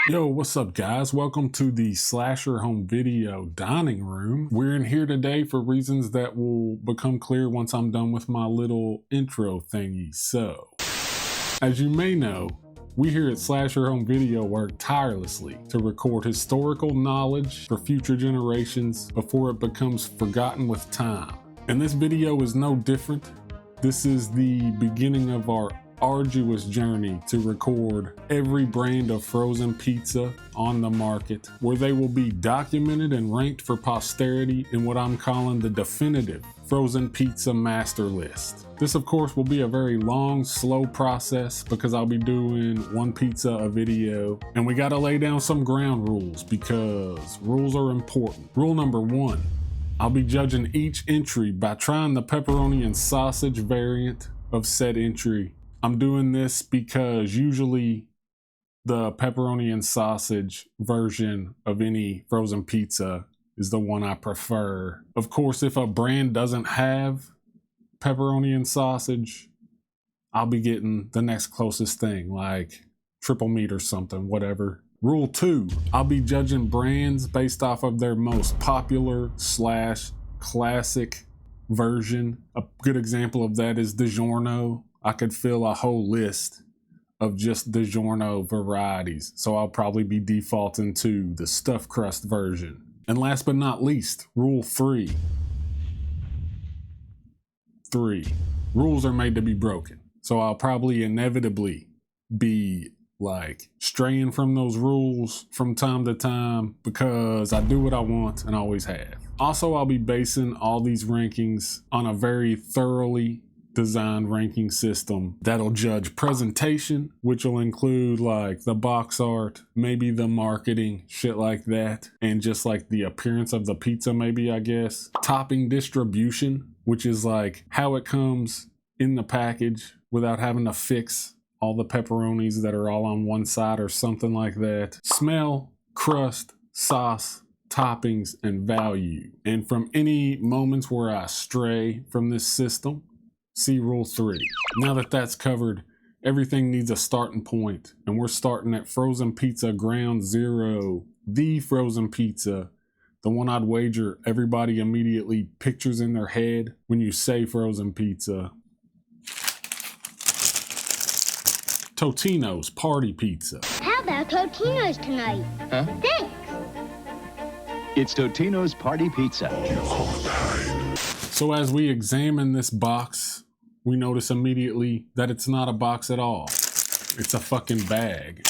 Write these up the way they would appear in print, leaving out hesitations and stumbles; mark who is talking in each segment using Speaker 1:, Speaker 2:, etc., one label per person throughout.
Speaker 1: Yo, what's up guys? Welcome to the Slasher Home Video Dining Room. We're in here today for reasons that will become clear once I'm done with my little intro thingy. So, as you may know, we here at Slasher Home Video work tirelessly to record historical knowledge for future generations before it becomes forgotten with time. And this video is no different. This is the beginning of our arduous journey to record every brand of frozen pizza on the market, where they will be documented and ranked for posterity in what I'm calling the definitive frozen pizza master list. This of course will be a very long, slow process because I'll be doing one pizza a video, and we gotta lay down some ground rules because rules are important. Rule number one, I'll be judging each entry by trying the pepperoni and sausage variant of said entry. I'm doing this because usually the pepperoni and sausage version of any frozen pizza is the one I prefer. Of course, if a brand doesn't have pepperoni and sausage, I'll be getting the next closest thing, like triple meat or something, whatever. Rule two, I'll be judging brands based off of their most popular / classic version. A good example of that is DiGiorno. I could fill a whole list of just DiGiorno varieties, so I'll probably be defaulting to the stuffed crust version. And last but not least, rule three. Rules are made to be broken, so I'll probably inevitably be like straying from those rules from time to time because I do what I want and always have. Also, I'll be basing all these rankings on a very thoroughly designed ranking system that'll judge presentation, which will include like the box art, maybe the marketing, shit like that, and just like the appearance of the pizza, maybe, I guess. Topping distribution, which is like how it comes in the package without having to fix all the pepperonis that are all on one side or something like that. Smell, crust, sauce, toppings, and value. And from any moments where I stray from this system, see rule three. Now that that's covered, everything needs a starting point, and we're starting at frozen pizza ground zero, the frozen pizza, the one I'd wager everybody immediately pictures in their head when you say frozen pizza. Totinos party pizza.
Speaker 2: How about Totinos tonight?
Speaker 3: Huh?
Speaker 2: Thanks.
Speaker 3: It's Totinos Party Pizza.
Speaker 1: So as we examine this box, we notice immediately that it's not a box at all. It's a fucking bag.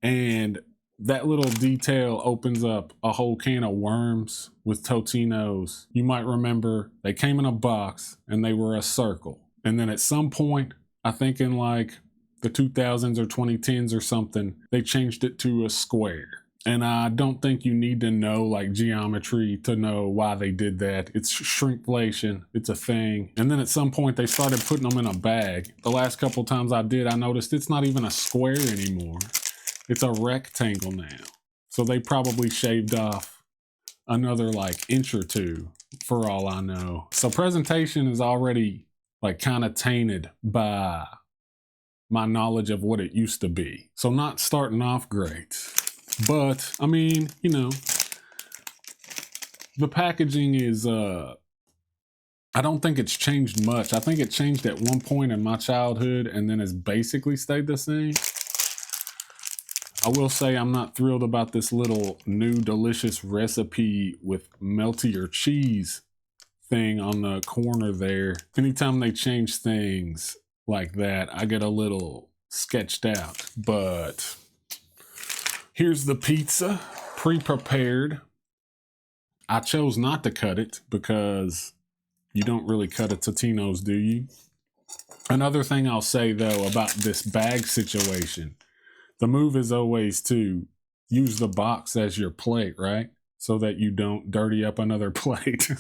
Speaker 1: And that little detail opens up a whole can of worms with Totinos. You might remember they came in a box and they were a circle. And then at some point, I think in like the 2000s or 2010s or something, they changed it to a square. And I don't think you need to know like geometry to know why they did that. It's shrinkflation, it's a thing. And then at some point they started putting them in a bag. The last couple times I did, I noticed it's not even a square anymore. It's a rectangle now. So they probably shaved off another like inch or two for all I know. So presentation is already like kind of tainted by my knowledge of what it used to be. So not starting off great. But, I mean, you know, the packaging is, I don't think it's changed much. I think it changed at one point in my childhood and then it's basically stayed the same. I will say I'm not thrilled about this little new delicious recipe with meltier cheese thing on the corner there. Anytime they change things like that, I get a little sketched out, but here's the pizza, pre-prepared. I chose not to cut it because you don't really cut a Totinos, do you? Another thing I'll say though about this bag situation, the move is always to use the box as your plate, right? So that you don't dirty up another plate.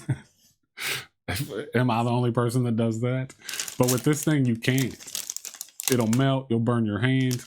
Speaker 1: Am I the only person that does that? But with this thing, you can't. It'll melt, you'll burn your hand.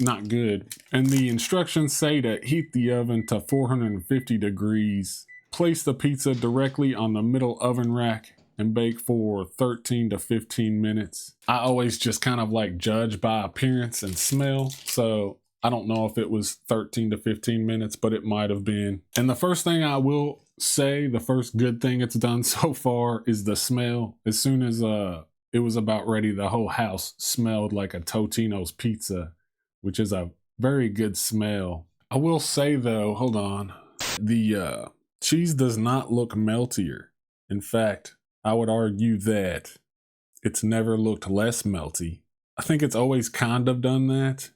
Speaker 1: Not good. And the instructions say to heat the oven to 450 degrees. Place the pizza directly on the middle oven rack and bake for 13 to 15 minutes. I always just kind of like judge by appearance and smell. So I don't know if it was 13 to 15 minutes, but it might have been. And the first thing I will say, the first good thing it's done so far is the smell. As soon as it was about ready, the whole house smelled like a Totinos pizza, which is a very good smell. I will say though, hold on, the cheese does not look meltier. In fact, I would argue that it's never looked less melty. I think it's always kind of done that.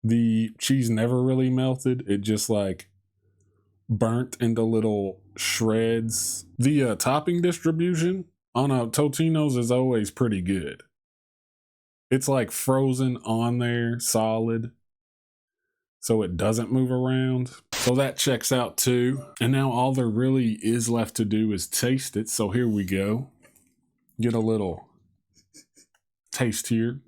Speaker 1: The cheese never really melted. It just like burnt into little shreds. The topping distribution on a Totinos is always pretty good. It's like frozen on there, solid, so it doesn't move around. So that checks out too. And now all there really is left to do is taste it. So here we go. Get a little taste here.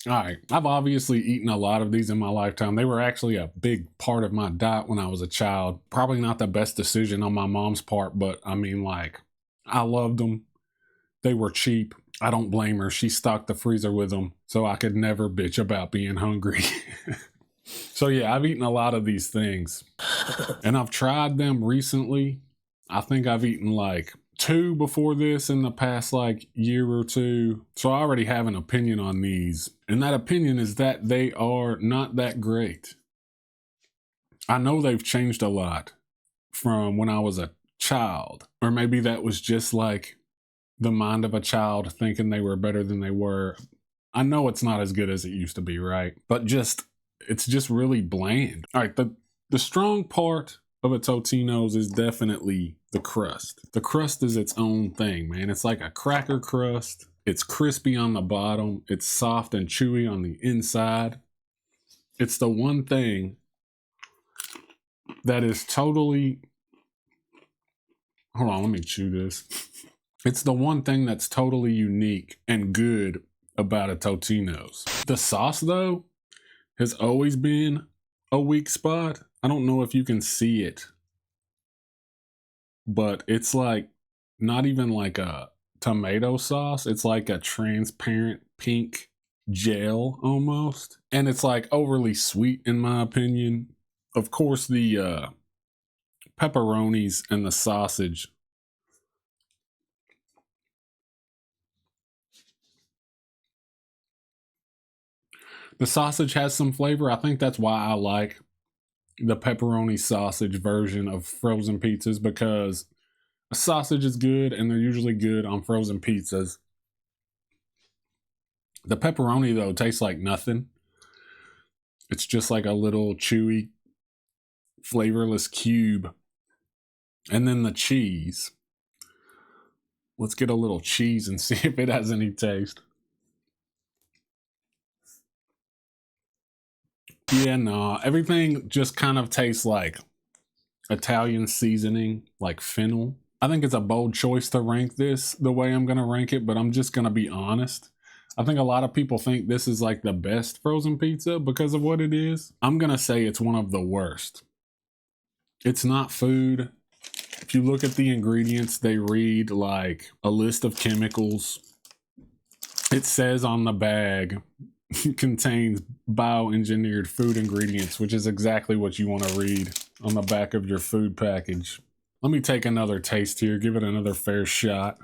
Speaker 1: All right, I've obviously eaten a lot of these in my lifetime. They were actually a big part of my diet when I was a child. Probably not the best decision on my mom's part, but I mean, like, I loved them. They were cheap. I don't blame her. She stocked the freezer with them, so I could never bitch about being hungry. So yeah, I've eaten a lot of these things. And I've tried them recently. I think I've eaten like 2 before this in the past like year or 2. So I already have an opinion on these. And that opinion is that they are not that great. I know they've changed a lot from when I was a child. Or maybe that was just like the mind of a child thinking they were better than they were. I know it's not as good as it used to be, right? But it's just really bland. All right, the strong part of a Totinos is definitely the crust. The crust is its own thing, man. It's like a cracker crust. It's crispy on the bottom. It's soft and chewy on the inside. It's the one thing that is totally... Hold on, let me chew this. It's the one thing that's totally unique and good about a Totinos. The sauce, though, has always been a weak spot. I don't know if you can see it, but it's like not even like a tomato sauce. It's like a transparent pink gel almost. And it's like overly sweet in my opinion. Of course, the pepperonis and the sausage. The sausage has some flavor. I think that's why I like the pepperoni sausage version of frozen pizzas, because a sausage is good and they're usually good on frozen pizzas. The pepperoni, though, tastes like nothing. It's just like a little chewy, flavorless cube. And then the cheese. Let's get a little cheese and see if it has any taste. Yeah, no, everything just kind of tastes like Italian seasoning, like fennel. I think it's a bold choice to rank this the way I'm going to rank it, but I'm just going to be honest. I think a lot of people think this is like the best frozen pizza because of what it is. I'm going to say it's one of the worst. It's not food. If you look at the ingredients, they read like a list of chemicals. It says on the bag, contains bioengineered food ingredients, which is exactly what you want to read on the back of your food package. Let me take another taste here, give it another fair shot.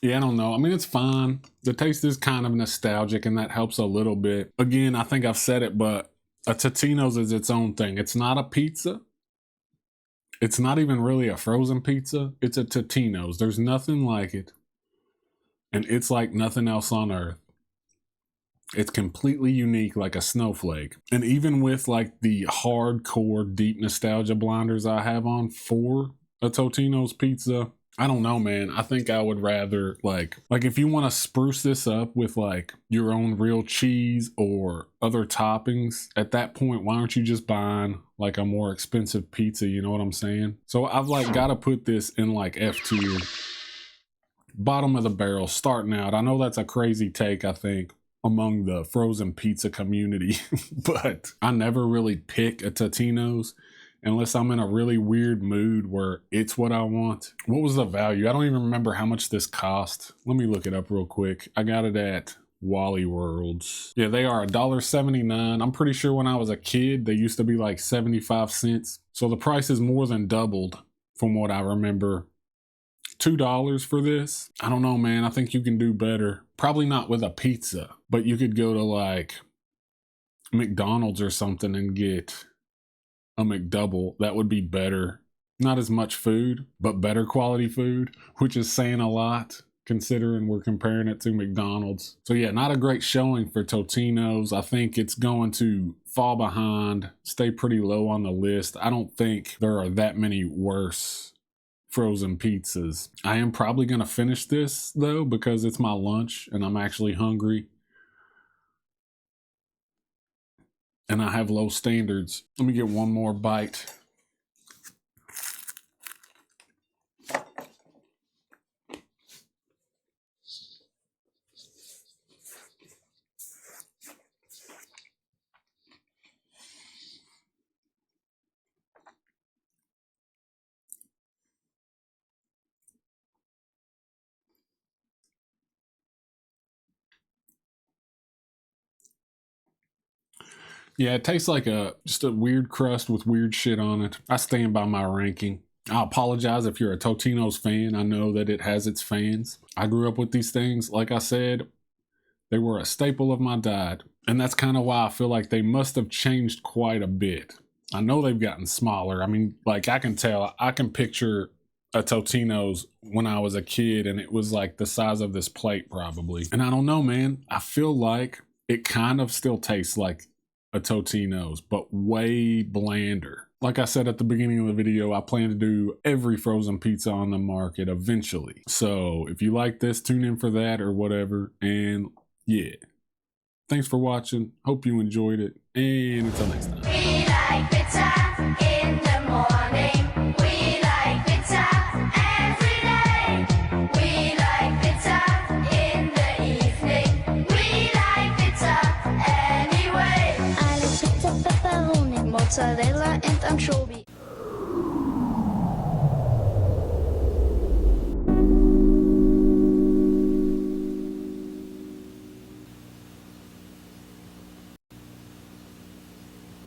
Speaker 1: Yeah, I don't know. I mean, it's fine. The taste is kind of nostalgic and that helps a little bit. Again, I think I've said it, but a Totinos is its own thing. It's not a pizza. It's not even really a frozen pizza. It's a Totinos. There's nothing like it. And it's like nothing else on earth. It's completely unique, like a snowflake. And even with like the hardcore deep nostalgia blinders I have on for a Totinos pizza, I don't know, man. I think I would rather like if you want to spruce this up with like your own real cheese or other toppings, at that point, why aren't you just buying like a more expensive pizza? You know what I'm saying? So I've like got to put this in like F tier, bottom of the barrel, starting out. I know that's a crazy take, I think, among the frozen pizza community, but I never really pick a Totinos unless I'm in a really weird mood where it's what I want. What was the value? I don't even remember how much this cost. Let me look it up real quick. I got it at Wally Worlds. Yeah, they are $1.79. I'm pretty sure when I was a kid, they used to be like 75 cents. So the price is more than doubled from what I remember. $2 for this? I don't know, man. I think you can do better. Probably not with a pizza, but you could go to like McDonald's or something and get a McDouble. That would be better. Not as much food, but better quality food, which is saying a lot considering we're comparing it to McDonald's. So yeah, not a great showing for Totinos. I think it's going to fall behind, stay pretty low on the list. I don't think there are that many worse frozen pizzas. I am probably going to finish this though because it's my lunch and I'm actually hungry. And I have low standards. Let me get one more bite. Yeah, it tastes like just a weird crust with weird shit on it. I stand by my ranking. I apologize if you're a Totinos fan. I know that it has its fans. I grew up with these things. Like I said, they were a staple of my diet. And that's kind of why I feel like they must have changed quite a bit. I know they've gotten smaller. I mean, like I can tell, I can picture a Totinos when I was a kid and it was like the size of this plate probably. And I don't know, man. I feel like it kind of still tastes like a Totinos, but way blander. Like I said at the beginning of the video, I plan to do every frozen pizza on the market eventually. So if you like this, tune in for that or whatever. And yeah, thanks for watching. Hope you enjoyed it. And until next time.
Speaker 4: We like pizza in the morning. We like pizza every day. We like pizza in the evening. We like pizza anyway. I like pizza, pepperoni, mozzarella and anchovy.